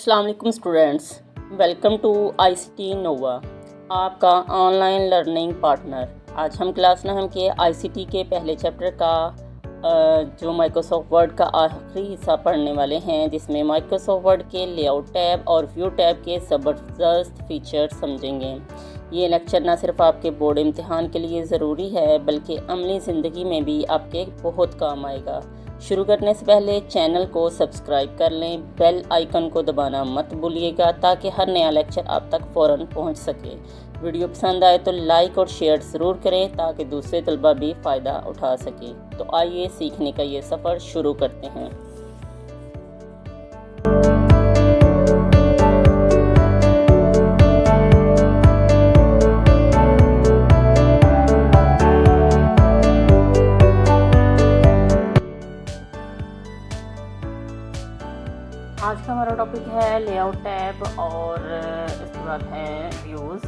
अस्सलाम वालेकुम students, welcome to ICT नोवा, आपका ऑनलाइन लर्निंग पार्टनर। आज हम क्लास 9 के आईसीटी के पहले चैप्टर का जो माइक्रोसॉफ्ट वर्ड का आखिरी हिस्सा पढ़ने वाले हैं, जिसमें माइक्रोसॉफ्ट वर्ड के लेआउट टैब और व्यू टैब के ज़बरदस्त फीचर समझेंगे। ये लेक्चर ना सिर्फ आपके बोर्ड इम्तिहान के लिए ज़रूरी है, बल्कि अमली ज़िंदगी में भी आपके बहुत काम आएगा। शुरू करने से पहले चैनल को सब्सक्राइब कर लें, बेल आइकन को दबाना मत भूलिएगा ताकि हर नया लेक्चर आप तक फ़ौरन पहुंच सके। वीडियो पसंद आए तो लाइक और शेयर ज़रूर करें ताकि दूसरे तलबा भी फ़ायदा उठा सकें। तो आइए सीखने का ये सफ़र शुरू करते हैं। आज का हमारा टॉपिक है लेआउट टैब और इसके बाद है व्यूज़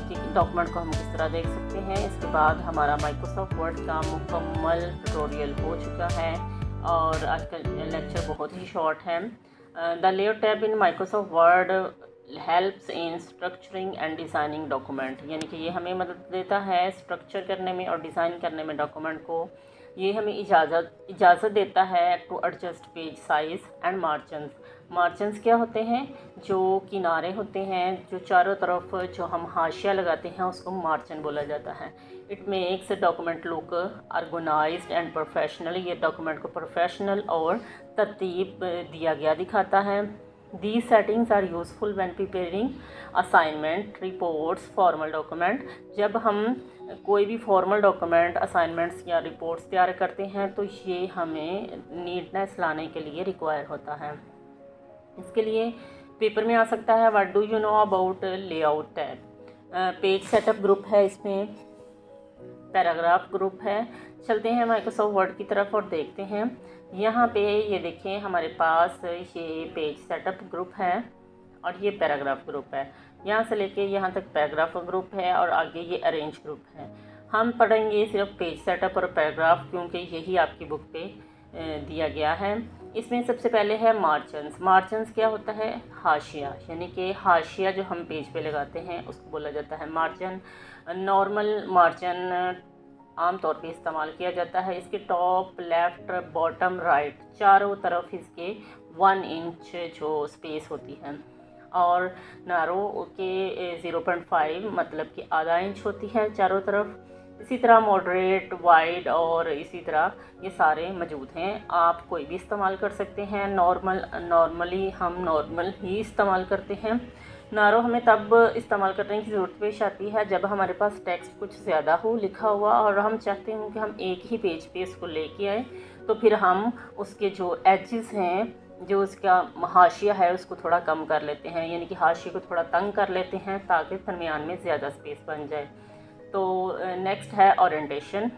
कि डॉक्यूमेंट को हम किस तरह देख सकते हैं। इसके बाद हमारा माइक्रोसॉफ्ट वर्ड का मुकम्मल ट्यूटोरियल हो चुका है और आज का लेक्चर बहुत ही शॉर्ट है। The layout tab in Microsoft word helps in structuring and designing document, यानी कि ये हमें मदद देता है स्ट्रक्चर करने में और डिज़ाइन करने में डॉक्यूमेंट को। ये हमें इजाज़त देता है to adjust page size and margins. Margins क्या होते हैं? जो किनारे होते हैं, जो चारों तरफ जो हम हाशिया लगाते हैं, उसको मार्जिन बोला जाता है। It makes document look organised and professional. ये डॉक्यूमेंट को प्रोफेशनल और तरतीब दिया गया दिखाता है। These settings are useful when preparing assignment, reports, formal document। जब हम कोई भी फॉर्मल डॉक्यूमेंट, असाइनमेंट्स या रिपोर्ट्स तैयार करते हैं तो ये हमें नीटनेस लाने के लिए रिक्वायर होता है। इसके लिए पेपर में आ सकता है what do you know about layout tab. Page setup group है, इसमें पैराग्राफ ग्रुप है। चलते हैं माइक्रोसॉफ्ट वर्ड की तरफ और देखते हैं। यहाँ पे ये देखें, हमारे पास ये पेज सेटअप ग्रुप है और ये पैराग्राफ ग्रुप है। यहाँ से लेके यहाँ तक पैराग्राफ ग्रुप है और आगे ये अरेंज ग्रुप है। हम पढ़ेंगे सिर्फ पेज सेटअप और पैराग्राफ, क्योंकि यही आपकी बुक पे दिया गया है। इसमें सबसे पहले है मार्जिन्स। मार्जिन्स क्या होता है? हाशिया, यानी कि हाशिया जो हम पेज पे लगाते हैं उसको बोला जाता है मार्जिन। नॉर्मल मार्जिन आमतौर पे इस्तेमाल किया जाता है। इसके टॉप, लेफ़्ट, बॉटम, राइट चारों तरफ इसके 1 इंच जो स्पेस होती है और नारो के 0.5 मतलब कि आधा इंच होती है चारों तरफ। इसी तरह मॉडरेट, वाइड और इसी तरह ये सारे मौजूद हैं। आप कोई भी इस्तेमाल कर सकते हैं। नॉर्मली हम नॉर्मल ही इस्तेमाल करते हैं। नारो हमें तब इस्तेमाल करने की ज़रूरत पेश आती है जब हमारे पास टेक्स्ट कुछ ज़्यादा हो लिखा हुआ और हम चाहते हैं कि हम एक ही पेज पे इसको लेके आए, तो फिर हम उसके जो एजेस हैं, जो उसका हाशिया है, उसको थोड़ा कम कर लेते हैं, यानी कि हाशिए को थोड़ा तंग कर लेते हैं ताकि दरमियान में ज़्यादा स्पेस बन जाए। तो नेक्स्ट है ओरिएंटेशन।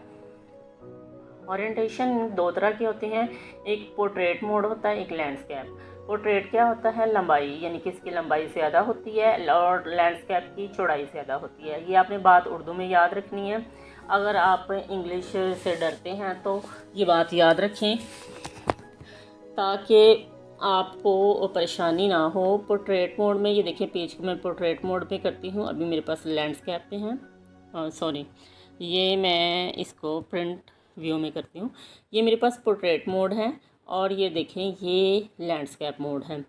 ओरिएंटेशन 2 तरह के होते हैं, एक पोर्ट्रेट मोड होता है, एक लैंडस्केप। पोर्ट्रेट क्या होता है? लंबाई, यानी कि इसकी लंबाई ज़्यादा होती है और लैंडस्केप की चौड़ाई ज़्यादा होती है। ये आपने बात उर्दू में याद रखनी है। अगर आप इंग्लिश से डरते हैं तो ये बात याद रखें ताकि आपको परेशानी ना हो। पोर्ट्रेट मोड में ये देखिए, पेज को मैं पोर्ट्रेट मोड पे करती हूँ, अभी मेरे पास लैंडस्केप पे हैं। सॉरी, ये मैं इसको प्रिंट व्यू में करती हूँ। ये मेरे पास पोर्ट्रेट मोड है और ये देखें, ये लैंडस्केप मोड है।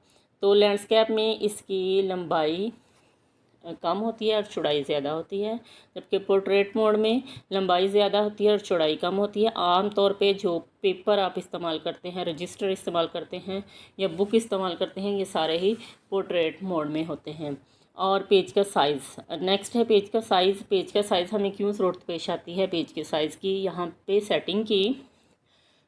तो लैंडस्केप में इसकी लंबाई कम होती है और चौड़ाई ज़्यादा होती है, जबकि पोर्ट्रेट मोड में लंबाई ज़्यादा होती है और चौड़ाई कम होती है। आम तौर पे जो पेपर आप इस्तेमाल करते हैं, रजिस्टर इस्तेमाल करते हैं या बुक इस्तेमाल करते हैं, ये सारे ही पोर्ट्रेट मोड में होते हैं। और पेज का साइज़ नेक्स्ट है। पेज का साइज़। पेज का साइज़ हमें क्यों ज़रूरत पेश आती है पेज के साइज़ की? यहाँ पे सेटिंग की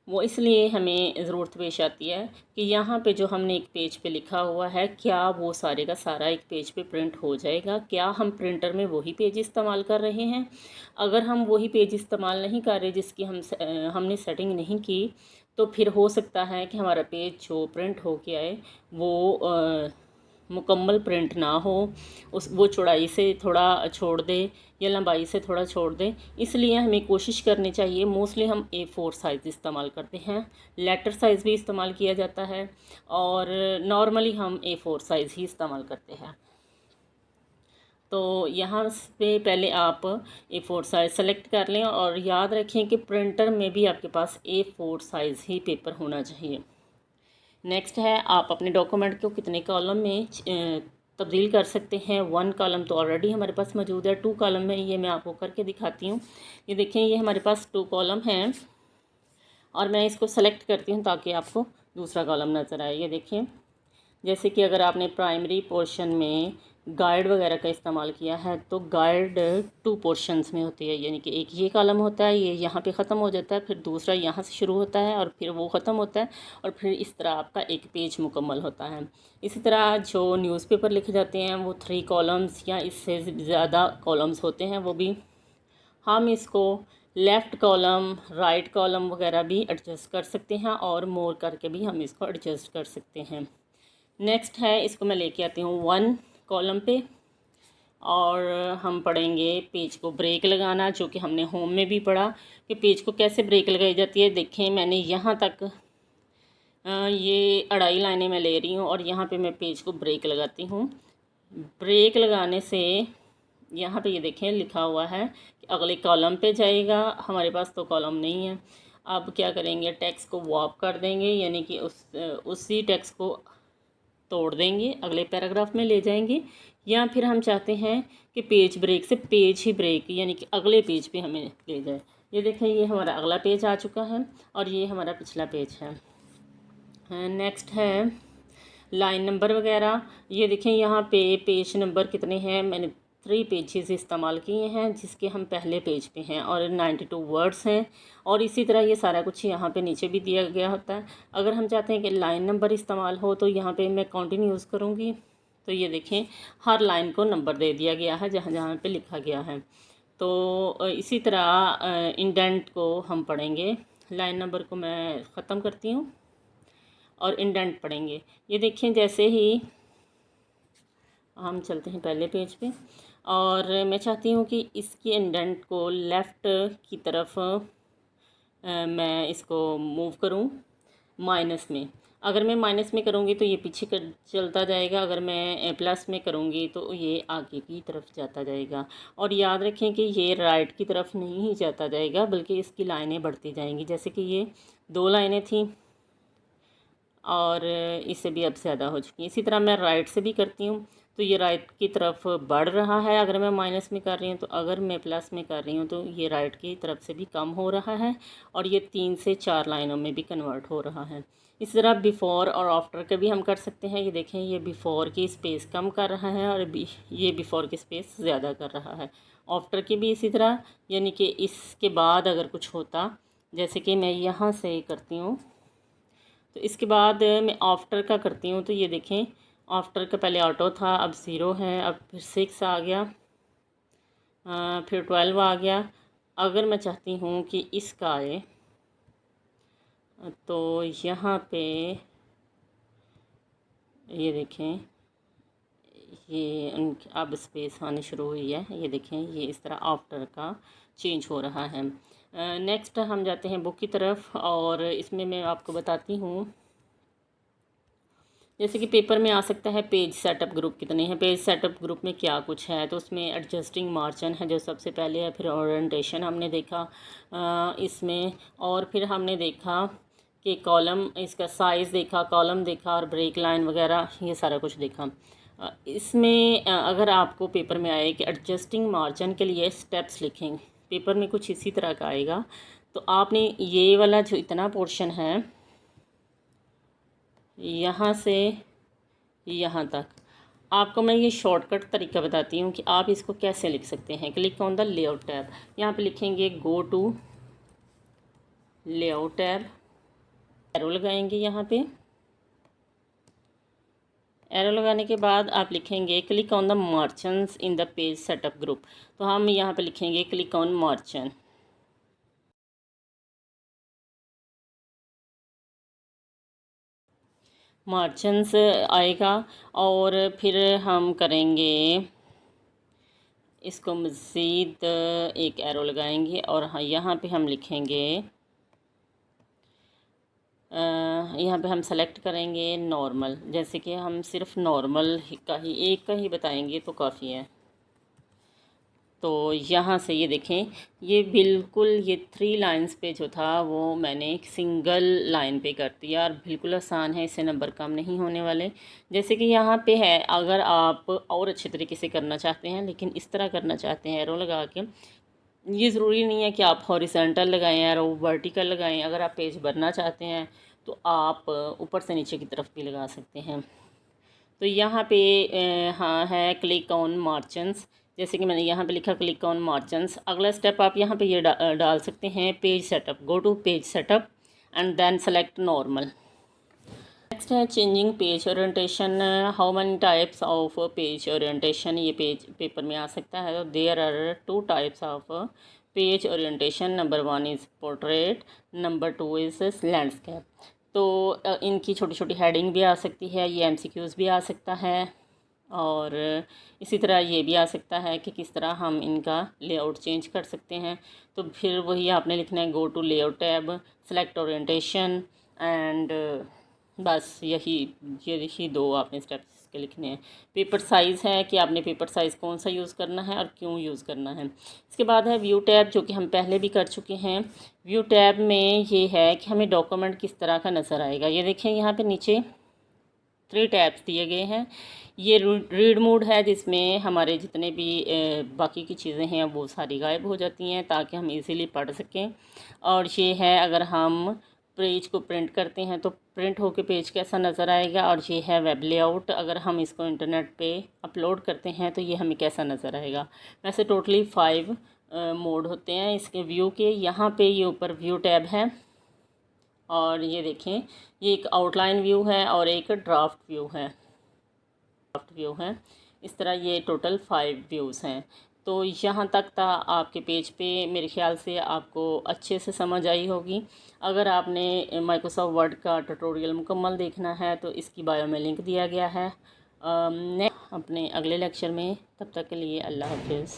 वो इसलिए हमें ज़रूरत पेश आती है कि यहाँ पे जो हमने एक पेज पे लिखा हुआ है, क्या वो सारे का सारा एक पेज पे प्रिंट हो जाएगा? क्या हम प्रिंटर में वही पेज इस्तेमाल कर रहे हैं? अगर हम वही पेज इस्तेमाल नहीं कर रहे जिसकी हमने सेटिंग नहीं की, तो फिर हो सकता है कि हमारा पेज जो प्रिंट हो के आए वो मुकम्मल प्रिंट ना हो, उस वो चौड़ाई से थोड़ा छोड़ दे या लंबाई से थोड़ा छोड़ दे। इसलिए हमें कोशिश करनी चाहिए, मोस्टली हम A4 साइज़ इस्तेमाल करते हैं, लेटर साइज़ भी इस्तेमाल किया जाता है और नॉर्मली हम A4 साइज़ ही इस्तेमाल करते हैं। तो यहाँ पे पहले आप A4 साइज़ सेलेक्ट कर लें और याद रखें कि प्रिंटर में भी आपके पास A4 साइज़ ही पेपर होना चाहिए। नेक्स्ट है, आप अपने डॉक्यूमेंट को कितने कॉलम में तब्दील कर सकते हैं। 1 कॉलम तो ऑलरेडी हमारे पास मौजूद है, 2 कॉलम में ये मैं आपको करके दिखाती हूँ। ये देखें, ये हमारे पास 2 कॉलम हैं और मैं इसको सेलेक्ट करती हूँ ताकि आपको दूसरा कॉलम नज़र आए। ये देखें, जैसे कि अगर आपने प्राइमरी पोर्शन में गाइड वगैरह का इस्तेमाल किया है तो गाइड 2 पोर्शंस में होती है, यानी कि एक ये कॉलम होता है, ये यहाँ पे ख़त्म हो जाता है, फिर दूसरा यहाँ से शुरू होता है और फिर वो ख़त्म होता है और फिर इस तरह आपका एक पेज मुकम्मल होता है। इसी तरह जो न्यूज़पेपर लिखे जाते हैं वो 3 कॉलम्स या इससे ज़्यादा कॉलम्स होते हैं, वो भी हम इसको लेफ़्ट कॉलम, राइट कॉलम वगैरह भी एडजस्ट कर सकते हैं और मोर करके भी हम इसको एडजस्ट कर सकते हैं। नेक्स्ट है, इसको मैं लेके आती हूँ 1 कॉलम पे और हम पढ़ेंगे पेज को ब्रेक लगाना, जो कि हमने होम में भी पढ़ा कि पेज को कैसे ब्रेक लगाई जाती है। देखें, मैंने यहाँ तक ये 2.5 लाइनें मैं ले रही हूँ और यहाँ पे मैं पेज को ब्रेक लगाती हूँ। ब्रेक लगाने से यहाँ पे ये देखें लिखा हुआ है कि अगले कॉलम पे जाएगा। हमारे पास तो कॉलम नहीं है। अब क्या करेंगे, टेक्स्ट को वॉप कर देंगे, यानी कि उसी टेक्स्ट को तोड़ देंगे, अगले पैराग्राफ में ले जाएंगे। या फिर हम चाहते हैं कि पेज ब्रेक से पेज ही ब्रेक, यानी कि अगले पेज पे हमें ले जाए। ये देखें, ये हमारा अगला पेज आ चुका है और ये हमारा पिछला पेज है। नेक्स्ट है लाइन नंबर वगैरह। ये देखें, यहाँ पे पेज नंबर कितने हैं, मैंने 3 पेजेस इस्तेमाल किए हैं, जिसके हम पहले पेज पे हैं और 92 वर्ड्स हैं। और इसी तरह ये सारा कुछ यहाँ पे नीचे भी दिया गया होता है। अगर हम चाहते हैं कि लाइन नंबर इस्तेमाल हो तो यहाँ पे मैं काउंटिंग यूज़ करूँगी। तो ये देखें, हर लाइन को नंबर दे दिया गया है जहाँ जहाँ पे लिखा गया है। तो इसी तरह इंडेंट को हम पढ़ेंगे। लाइन नंबर को मैं ख़त्म करती हूँ और इंडेंट पढ़ेंगे। ये देखें, जैसे ही हम चलते हैं पहले पेज पे और मैं चाहती हूँ कि इसकी इंडेंट को लेफ़्ट की तरफ मैं इसको मूव करूँ माइनस में। अगर मैं माइनस में करूँगी तो ये पीछे कर चलता जाएगा, अगर मैं प्लस में करूँगी तो ये आगे की तरफ जाता जाएगा। और याद रखें कि ये राइट की तरफ नहीं ही जाता जाएगा, बल्कि इसकी लाइनें बढ़ती जाएंगी। जैसे कि ये 2 लाइनें थी और इससे भी अब ज़्यादा हो चुकी है। इसी तरह मैं राइट से भी करती हूँ तो ये राइट की तरफ बढ़ रहा है अगर मैं माइनस में कर रही हूँ, तो अगर मैं प्लस में कर रही हूँ तो ये राइट की तरफ से भी कम हो रहा है और ये 3 से 4 लाइनों में भी कन्वर्ट हो रहा है। इस तरह बिफ़ोर और आफ्टर के भी हम कर सकते हैं। ये देखें, ये बिफ़ोर की स्पेस कम कर रहा है और ये बिफ़ोर की स्पेस ज़्यादा कर रहा है। आफ्टर की भी इसी तरह, यानी कि इसके बाद अगर कुछ होता, जैसे कि मैं यहाँ से करती हूँ तो इसके बाद मैं आफ्टर का करती हूँ, तो ये देखें, आफ्टर का पहले ऑटो था, अब 0 है, अब फिर 6 आ गया, फिर 12 आ गया। अगर मैं चाहती हूँ कि इसका आए तो यहाँ पे ये देखें, ये अब स्पेस आनी शुरू हुई है। ये देखें, ये इस तरह आफ्टर का चेंज हो रहा है। नेक्स्ट हम जाते हैं बुक की तरफ और इसमें मैं आपको बताती हूँ, जैसे कि पेपर में आ सकता है पेज सेटअप ग्रुप कितने हैं, पेज सेटअप ग्रुप में क्या कुछ है। तो उसमें एडजस्टिंग मार्जिन है जो सबसे पहले है, फिर ओरिएंटेशन हमने देखा इसमें, और फिर हमने देखा कि कॉलम, इसका साइज़ देखा, कॉलम देखा और ब्रेक लाइन वगैरह, ये सारा कुछ देखा। इसमें अगर आपको पेपर में आए कि एडजस्टिंग मार्जिन के लिए स्टेप्स लिखेंगे, पेपर में कुछ इसी तरह का आएगा, तो आपने ये वाला जो इतना पोर्शन है यहाँ से यहाँ तक, आपको मैं ये शॉर्टकट तरीका बताती हूँ कि आप इसको कैसे लिख सकते हैं। Click on the layout tab, यहाँ पे लिखेंगे go to layout tab, arrow लगाएंगे यहाँ पे। एरो लगाने के बाद आप लिखेंगे click on the margins in the page setup group, तो हम यहाँ पे लिखेंगे क्लिक ऑन मार्जिन। मार्जिन्स आएगा और फिर हम करेंगे इसको मज़ीद एक एरो लगाएंगे और हाँ यहाँ पे हम लिखेंगे यहाँ पे हम सेलेक्ट करेंगे नॉर्मल। जैसे कि हम सिर्फ नॉर्मल एक का ही बताएंगे तो काफ़ी है। तो यहाँ से ये देखें, ये बिल्कुल ये 3 लाइंस पे जो था वो मैंने एक सिंगल लाइन पे कर दिया और बिल्कुल आसान है, इससे नंबर कम नहीं होने वाले। जैसे कि यहाँ पे है, अगर आप और अच्छे तरीके से करना चाहते हैं लेकिन इस तरह करना चाहते हैं एरो लगा के, ये ज़रूरी नहीं है कि आप हॉरिजॉन्टल लगाएं एरो, वर्टिकल लगाएं। अगर आप पेज भरना चाहते हैं तो आप ऊपर से नीचे की तरफ भी लगा सकते हैं। तो यहाँ पे हाँ है क्लिक ऑन मार्जिन्स। जैसे कि मैंने यहाँ पे लिखा क्लिक ऑन मार्जिन्स। अगला स्टेप आप यहाँ पे ये डाल सकते हैं page setup. Go to page setup and then select normal. Next है changing page orientation. How many types of page orientation, ये पेज पेपर में आ सकता है। तो there are 2 types of page orientation. Number 1 is portrait, number 2 is landscape. तो इनकी छोटी छोटी हेडिंग भी आ सकती है, ये MCQs भी आ सकता है और इसी तरह ये भी आ सकता है कि किस तरह हम इनका लेआउट चेंज कर सकते हैं। तो फिर वही आपने लिखना है go to layout tab, select orientation and बस यही 2 आपने स्टेप्स के लिखने हैं। पेपर साइज़ है कि आपने पेपर साइज़ कौन सा यूज़ करना है और क्यों यूज़ करना है। इसके बाद है व्यू टैब, जो कि हम पहले भी कर चुके हैं। व्यू टैब में ये है कि हमें डॉक्यूमेंट किस तरह का नज़र आएगा। ये देखें यहाँ पे नीचे 3 टैब्स दिए गए हैं। ये रीड मोड है, जिसमें हमारे जितने भी बाकी की चीज़ें हैं वो सारी गायब हो जाती हैं ताकि हम इजीली पढ़ सकें। और ये है अगर हम पेज को प्रिंट करते हैं तो प्रिंट होकर पेज कैसा नज़र आएगा। और ये है वेब लेआउट, अगर हम इसको इंटरनेट पे अपलोड करते हैं तो ये हमें कैसा नज़र आएगा। वैसे टोटली 5 मोड होते हैं इसके व्यू के। यहाँ पे ये ऊपर व्यू टैब है और ये देखें, ये एक आउटलाइन व्यू है और एक ड्राफ्ट व्यू है। इस तरह ये टोटल 5 व्यूज़ हैं। तो यहाँ तक था आपके पेज पे, मेरे ख्याल से आपको अच्छे से समझ आई होगी। अगर आपने माइक्रोसॉफ्ट वर्ड का ट्यूटोरियल मुकम्मल देखना है तो इसकी बायो में लिंक दिया गया है। अपने अगले लेक्चर में, तब तक के लिए अल्लाह हाफिज़।